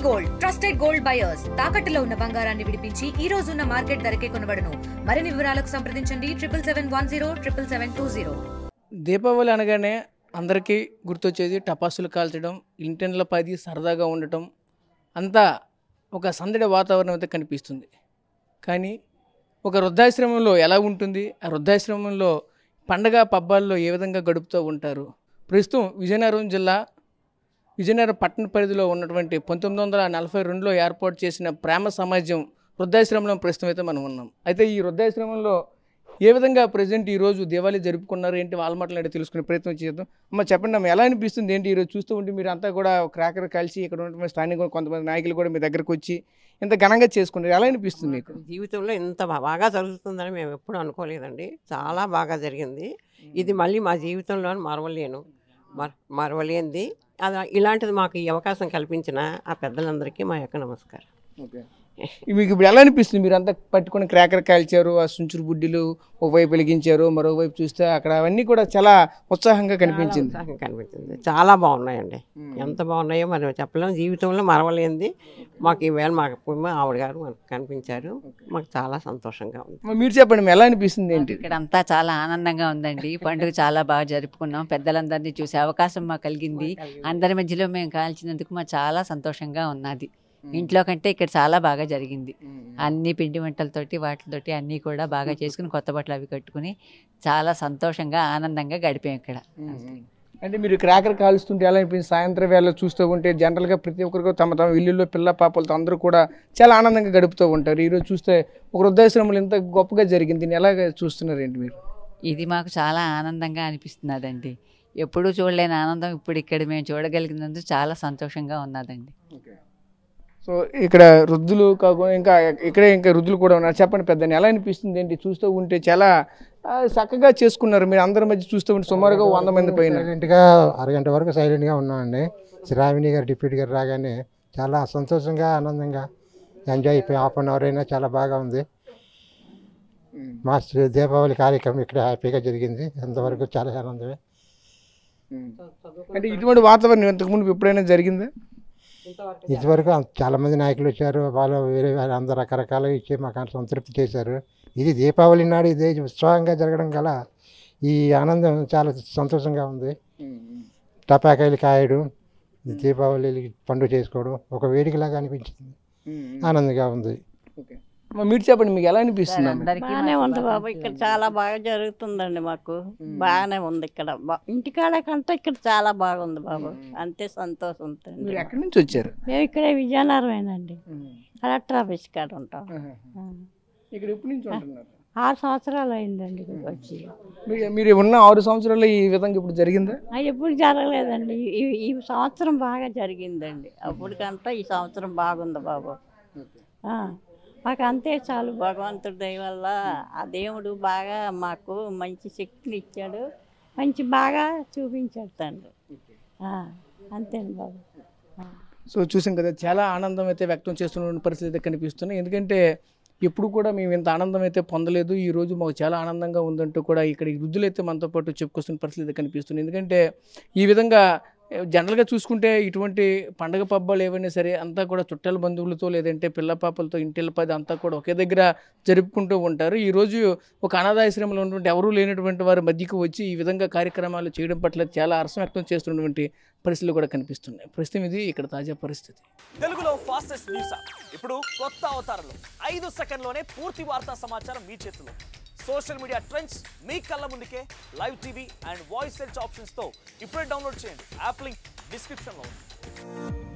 Gold trusted gold buyers తాకట్టులో ఉన్న బంగారాన్ని విడిపించి ఈ రోజు ఉన్న మార్కెట్ ధరకే కొనబడును. మరిన్ని వివరాలకు సంప్రదించండి 7771077720. దీపావళి అనగానే అందరికీ గుర్తొచ్చేది టపాసులు కాల్చడం, ఇంటిండ్ల పది సరదాగా ఉండటం, అంతా ఒక సందడి వాతావరణం అయితే కనిపిస్తుంది. కానీ ఒక వృద్ధాశ్రమంలో ఎలా ఉంటుంది, ఆ వృద్ధాశ్రమంలో పండగ పబ్బాల్లో ఏ విధంగా గడుపుతూ ఉంటారు? ప్రస్తుతం విజయనగరం జిల్లా విజయనగరం పట్టణ పరిధిలో ఉన్నటువంటి 1942లో ఏర్పాటు చేసిన ప్రేమ సమాజం వృద్ధాశ్రమంలో ప్రస్తుతం అయితే మనం ఉన్నాం. అయితే ఈ వృద్ధాశ్రమంలో ఏ విధంగా ప్రజెంట్ ఈరోజు దివాళీ జరుపుకున్నారు ఏంటి వాళ్ళ మాటలు తెలుసుకునే ప్రయత్నం చేద్దాం. అమ్మ చెప్పండి అమ్మ, ఎలా అనిపిస్తుంది ఏంటి ఈరోజు చూస్తూ ఉంటే? మీరు అంతా కూడా క్రాకర్ కలిసి ఇక్కడ ఉన్నటువంటి స్థానిక కొంతమంది నాయకులు కూడా మీ దగ్గరకు వచ్చి ఇంత ఘనంగా చేసుకున్నారు, ఎలా అనిపిస్తుంది మీకు? జీవితంలో ఇంత బాగా జరుగుతుందని మేము ఎప్పుడు అనుకోలేదండి. చాలా బాగా జరిగింది. ఇది మళ్ళీ మా జీవితంలో మరవలేనిది. అది ఇలాంటిది మాకు ఈ అవకాశం కల్పించిన ఆ పెద్దలందరికీ మా యొక్క నమస్కారం. ఓకే, మీకు ఇప్పుడు ఎలా అనిపిస్తుంది? మీరు అంతా పట్టుకొని క్రాకర్ కాల్చారు, ఆ సుంచురు బుడ్డిలు ఒకవైపు వెలిగించారు, మరోవైపు చూస్తే అక్కడ అవన్నీ కూడా చాలా ఉత్సాహంగా కనిపించింది. చాలా బాగున్నాయండి. ఎంత బాగున్నాయో మనం చెప్పలేము. జీవితంలో మరవలేనిది మాకు ఈవేళ మాకు ఆవిడ గారు మనకు కనిపించారు. మాకు చాలా సంతోషంగా ఉంది. మీరు చెప్పండి ఎలా అనిపిస్తుంది ఏంటి? ఇక్కడ అంతా చాలా ఆనందంగా ఉందండి. పండుగ చాలా బాగా జరుపుకున్నాం. పెద్దలందరినీ చూసే అవకాశం మాకు కలిగింది. అందరి మధ్యలో మేము కాల్చినందుకు మాకు చాలా సంతోషంగా ఉన్నది. ఇంట్లో కంటే ఇక్కడ చాలా బాగా జరిగింది. అన్ని పిండి వంటలతోటి వాటితోటి అన్నీ కూడా బాగా చేసుకుని కొత్త బట్టలు అవి కట్టుకుని చాలా సంతోషంగా ఆనందంగా గడిపాం ఇక్కడ. అంటే మీరు క్రాకర్ కాలుస్తుంటే ఎలా అనిపించింది? సాయంత్రం వేళ చూస్తూ ఉంటే జనరల్గా ప్రతి ఒక్కరికి తమ ఇల్లుల్లో పిల్ల పాపలతో అందరూ కూడా చాలా ఆనందంగా గడుపుతూ ఉంటారు. ఈరోజు చూస్తే ఒక వృద్ధాశ్రమంలో ఇంత గొప్పగా జరిగింది, దీన్ని ఎలాగ చూస్తున్నారు ఏంటి మీరు? ఇది మాకు చాలా ఆనందంగా అనిపిస్తున్నదండి. ఎప్పుడూ చూడలేని ఆనందం ఇప్పుడు ఇక్కడ మేము చూడగలిగినందుకు చాలా సంతోషంగా ఉన్నదండి. సో ఇక్కడ వృద్ధులు కాకుండా ఇంకా వృద్ధులు కూడా ఉన్నారు. చెప్పండి పెద్దని, ఎలా అనిపిస్తుంది ఏంటి? చూస్తూ ఉంటే చాలా చక్కగా చేసుకున్నారు. మీరు అందరి మధ్య చూస్తూ ఉంటే సుమారుగా 100 మంది పైన. సైలెంట్గా అరగంట వరకు సైలెంట్గా ఉన్నామండి. శ్రావణి గారు డిప్యూటీ గారు రాగానే చాలా సంతోషంగా ఆనందంగా ఎంజాయ్ అయిపోయి హాఫ్ అన్ అవర్ అయినా చాలా బాగా ఉంది. మా దీపావళి కార్యక్రమం ఇక్కడ హ్యాపీగా జరిగింది. ఎంతవరకు చాలా ఆనందమే. అంటే ఇటువంటి వాతావరణం ఇంతకుముందు ఎప్పుడైనా జరిగిందా? ఇంతవరకు చాలామంది నాయకులు వచ్చారు, వాళ్ళు వేరే అందరు రకరకాలుగా ఇచ్చి మాకు సంతృప్తి చేశారు. ఇది దీపావళి నాడు ఇదే ఉత్సాహంగా జరగడం గల ఈ ఆనందం చాలా సంతోషంగా ఉంది. టపాకాయలు కాయడం, దీపావళి పండుగ చేసుకోవడం ఒక వేడికలాగా అనిపించింది. ఆనందంగా ఉంది. మీరు చెప్పండి మీకు ఎలా అనిపిస్తుంది? బాగానే ఉంది బాబు, ఇక్కడ చాలా బాగా జరుగుతుందండి. మాకు బాగానే ఉంది ఇక్కడ. ఇంటికాడ కంటే ఇక్కడ చాలా బాగుంది బాబు. అంతే సంతోషం. మీరు ఎక్కడి నుంచి వచ్చారు? మేము ఇక్కడే విజయనగరమేనండి, కలెక్టర్ ఆఫీస్ కాడ ఉంటాం. ఇక్కడ ఎప్పటి నుంచి ఉంటున్నారు? 6 సంవత్సరాలు అయిందండి వచ్చి. మీరు ఉన్న 6 సంవత్సరాల్లో ఈ విధంగా ఇప్పుడు జరిగిందా? ఎప్పుడు జరగలేదండి. ఈ సంవత్సరం బాగా జరిగిందండి. అప్పటికంతా ఈ సంవత్సరం బాగుంది బాబు. మాకు అంతే చాలు. భగవంతుడి దయ వల్ల ఆ దేవుడు బాగా మాకు మంచి శక్తిని ఇచ్చాడు, మంచి బాగా చూపించాడు తండ్రి. అంతేండి బాబు. సో చూసాం కదా, చాలా ఆనందం అయితే వ్యక్తం చేస్తున్న పరిస్థితి అయితే కనిపిస్తున్నాయి. ఎందుకంటే ఎప్పుడు కూడా మేము ఇంత ఆనందం అయితే పొందలేదు, ఈరోజు మాకు చాలా ఆనందంగా ఉందంటూ కూడా ఇక్కడ వృద్ధులు అయితే మనతో పాటు చెప్పుకొస్తున్న పరిస్థితి కనిపిస్తుంది. ఎందుకంటే ఈ విధంగా జనరల్గా చూసుకుంటే ఇటువంటి పండగ పబ్బాలు ఏవైనా సరే అంతా కూడా చుట్టాల బంధువులతో లేదంటే పిల్ల పాపలతో ఇంటిళ్ళ పది అంతా కూడా ఒకే దగ్గర జరుపుకుంటూ ఉంటారు. ఈరోజు ఒక అనాథాశ్రమంలో ఉన్నటువంటి ఎవరూ లేనటువంటి వారి మధ్యకు వచ్చి ఈ విధంగా కార్యక్రమాలు చేయడం పట్ల చాలా హర్షం వ్యక్తం చేస్తున్నటువంటి పరిస్థితులు కూడా కనిపిస్తున్నాయి. ప్రస్తుతం ఇది ఇక్కడ తాజా పరిస్థితి. తెలుగులో ఫాస్టెస్ట్ న్యూస్ ఇప్పుడు కొత్త అవతారంలో 5 సెకండ్లోనే పూర్తి వార్తా సమాచారం మీ చేతిలో. సోషల్ మీడియా ట్రెండ్స్ మీ కళ్ళ ముందుకే live TV and voice search ఆప్షన్స్తో ఇప్పుడే డౌన్లోడ్ చేయండి. యాప్ లింక్ డిస్క్రిప్షన్లో ఉంది.